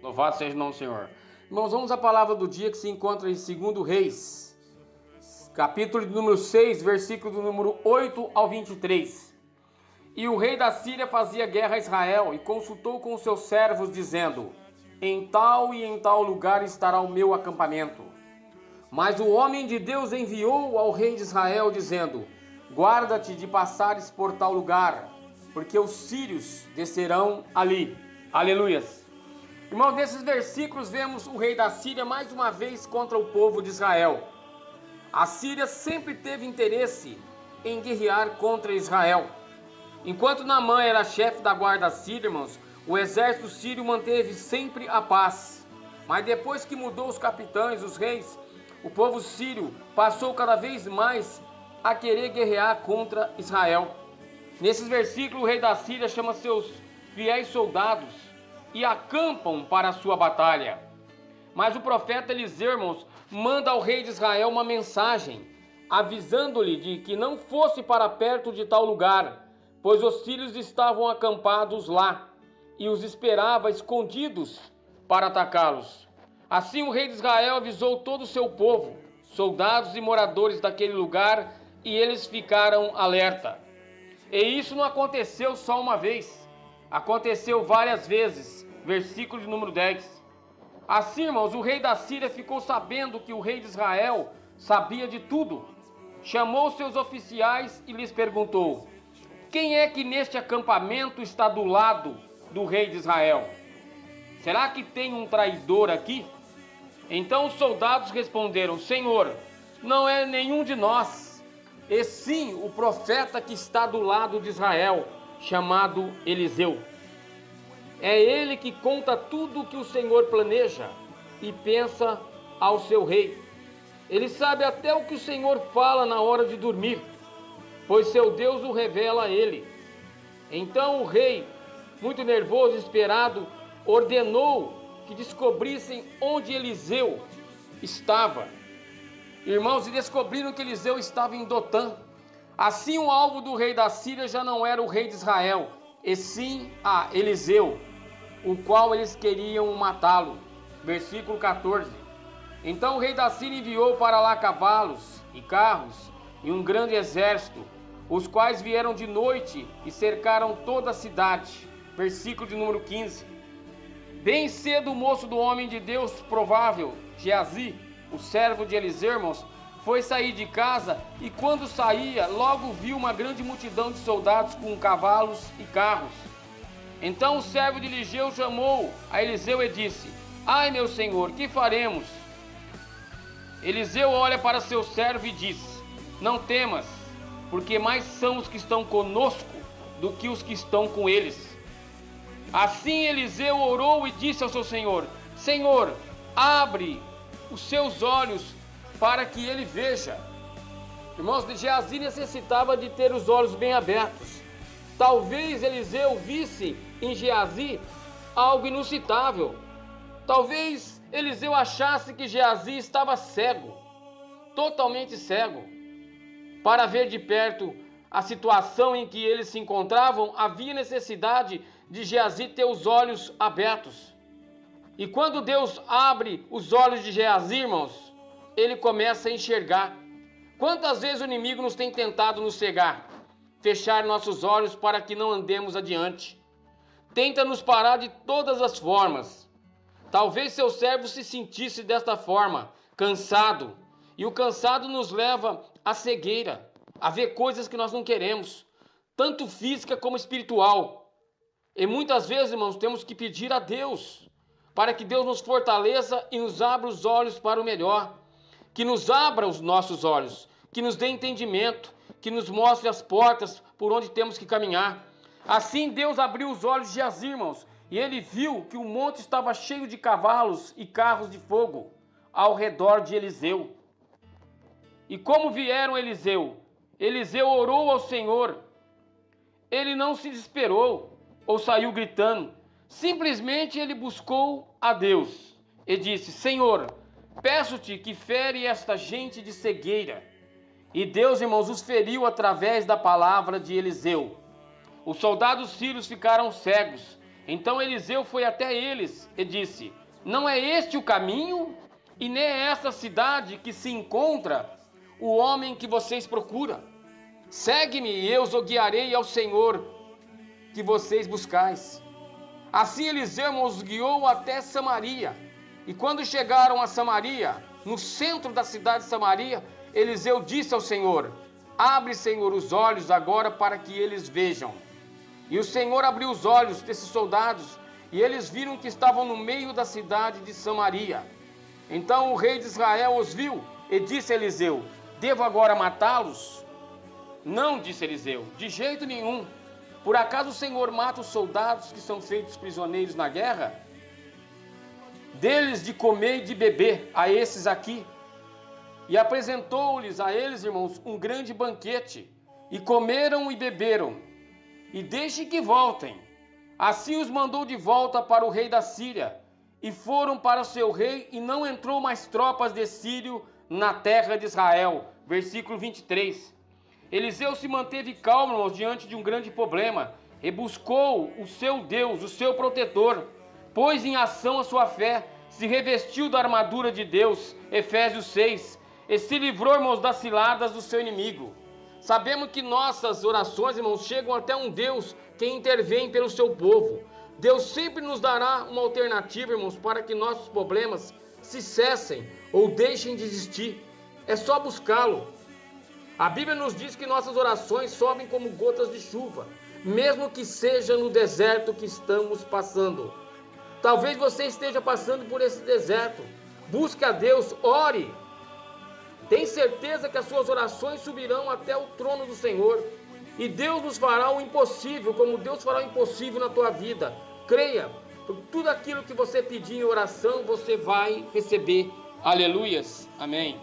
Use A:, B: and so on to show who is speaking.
A: Louvado seja o nome do Senhor. Irmãos, vamos à palavra do dia que se encontra em 2 Reis, capítulo de número 6, versículo do número 8 ao 23. E o rei da Síria fazia guerra a Israel e consultou com os seus servos, dizendo: em tal e em tal lugar estará o meu acampamento. Mas o homem de Deus enviou ao rei de Israel, dizendo: guarda-te de passares por tal lugar, porque os sírios descerão ali. Aleluias. Irmão, nesses versículos vemos o rei da Síria mais uma vez contra o povo de Israel. A Síria sempre teve interesse em guerrear contra Israel. Enquanto Naamã era chefe da guarda síria, irmãos, o exército sírio manteve sempre a paz. Mas depois que mudou os capitães, os reis, o povo sírio passou cada vez mais a querer guerrear contra Israel. Nesses versículos, o rei da Síria chama seus fiéis soldados e acampam para a sua batalha. Mas o profeta Eliseu, irmãos, manda ao rei de Israel uma mensagem, avisando-lhe de que não fosse para perto de tal lugar, pois os sírios estavam acampados lá e os esperava escondidos para atacá-los. Assim o rei de Israel avisou todo o seu povo, soldados e moradores daquele lugar, e eles ficaram alerta. E isso não aconteceu só uma vez, aconteceu várias vezes. Versículo de número 10. Assim, irmãos, o rei da Síria ficou sabendo que o rei de Israel sabia de tudo. Chamou seus oficiais e lhes perguntou: quem é que neste acampamento está do lado do rei de Israel? Será que tem um traidor aqui? Então os soldados responderam: Senhor, não é nenhum de nós, e sim o profeta que está do lado de Israel, chamado Eliseu. É ele que conta tudo o que o Senhor planeja e pensa ao seu rei. Ele sabe até o que o Senhor fala na hora de dormir, pois seu Deus o revela a ele. Então o rei, muito nervoso e desesperado, ordenou que descobrissem onde Eliseu estava. Irmãos, e descobriram que Eliseu estava em Dotã. Assim o alvo do rei da Síria já não era o rei de Israel, e sim a Eliseu, o qual eles queriam matá-lo. Versículo 14. Então o rei da Síria enviou para lá cavalos e carros e um grande exército, os quais vieram de noite e cercaram toda a cidade. Versículo de número 15. Bem cedo o moço do homem de Deus provável, Geazi, o servo de Eliseu, irmãos, foi sair de casa, e quando saía, logo viu uma grande multidão de soldados com cavalos e carros. Então o servo de Eliseu chamou a Eliseu e disse: ai, meu senhor, que faremos? Eliseu olha para seu servo e diz: não temas, porque mais são os que estão conosco do que os que estão com eles. Assim Eliseu orou e disse ao seu senhor: Senhor, abre os seus olhos para que ele veja. Irmãos, Geazi necessitava de ter os olhos bem abertos. Talvez Eliseu visse em Geazi algo inusitável. Talvez Eliseu achasse que Geazi estava cego, totalmente cego. Para ver de perto a situação em que eles se encontravam, havia necessidade de Geazi ter os olhos abertos. E quando Deus abre os olhos de Geazi, irmãos, ele começa a enxergar. Quantas vezes o inimigo nos tem tentado nos cegar, fechar nossos olhos para que não andemos adiante. Tenta nos parar de todas as formas. Talvez seu servo se sentisse desta forma, cansado. E o cansado nos leva à cegueira, a ver coisas que nós não queremos, tanto física como espiritual. E muitas vezes, irmãos, temos que pedir a Deus, para que Deus nos fortaleça e nos abra os olhos para o melhor. Que nos abra os nossos olhos, que nos dê entendimento, que nos mostre as portas por onde temos que caminhar. Assim Deus abriu os olhos de Geazi, irmãos, e ele viu que o monte estava cheio de cavalos e carros de fogo ao redor de Eliseu. E como vieram Eliseu? Eliseu orou ao Senhor. Ele não se desesperou ou saiu gritando. Simplesmente ele buscou a Deus e disse: Senhor, peço-te que fere esta gente de cegueira. E Deus, irmãos, os feriu através da palavra de Eliseu. Os soldados sírios ficaram cegos Então Eliseu foi até eles e disse: não é este o caminho e nem é esta cidade que se encontra o homem que vocês procuram? Segue-me e eu os guiarei ao Senhor que vocês buscais. Assim Eliseu os guiou até Samaria. E quando chegaram a Samaria, no centro da cidade de Samaria, Eliseu disse ao Senhor: abre, Senhor, os olhos agora para que eles vejam. E o Senhor abriu os olhos desses soldados, e eles viram que estavam no meio da cidade de Samaria. Então o rei de Israel os viu e disse a Eliseu: devo agora matá-los? Não, disse Eliseu, de jeito nenhum. Por acaso o Senhor mata os soldados que são feitos prisioneiros na guerra? Deles de comer e de beber a esses aqui. E apresentou-lhes a eles, irmãos, um grande banquete, e comeram e beberam, e deixem que voltem. Assim os mandou de volta para o rei da Síria, e foram para o seu rei, e não entrou mais tropas de Sírio na terra de Israel. Versículo 23. Eliseu se manteve calmo, irmãos, diante de um grande problema, e buscou o seu Deus, o seu protetor, pôs em ação a sua fé, se revestiu da armadura de Deus, Efésios 6, e se livrou, irmãos, das ciladas do seu inimigo. Sabemos que nossas orações, irmãos, chegam até um Deus que intervém pelo seu povo. Deus sempre nos dará uma alternativa, irmãos, para que nossos problemas se cessem ou deixem de existir. É só buscá-lo. A Bíblia nos diz que nossas orações sobem como gotas de chuva, mesmo que seja no deserto que estamos passando. Talvez você esteja passando por esse deserto. Busque a Deus, ore. Tem certeza que as suas orações subirão até o trono do Senhor. E Deus nos fará o impossível, como Deus fará o impossível na tua vida. Creia, por tudo aquilo que você pedir em oração, você vai receber. Aleluias. Amém.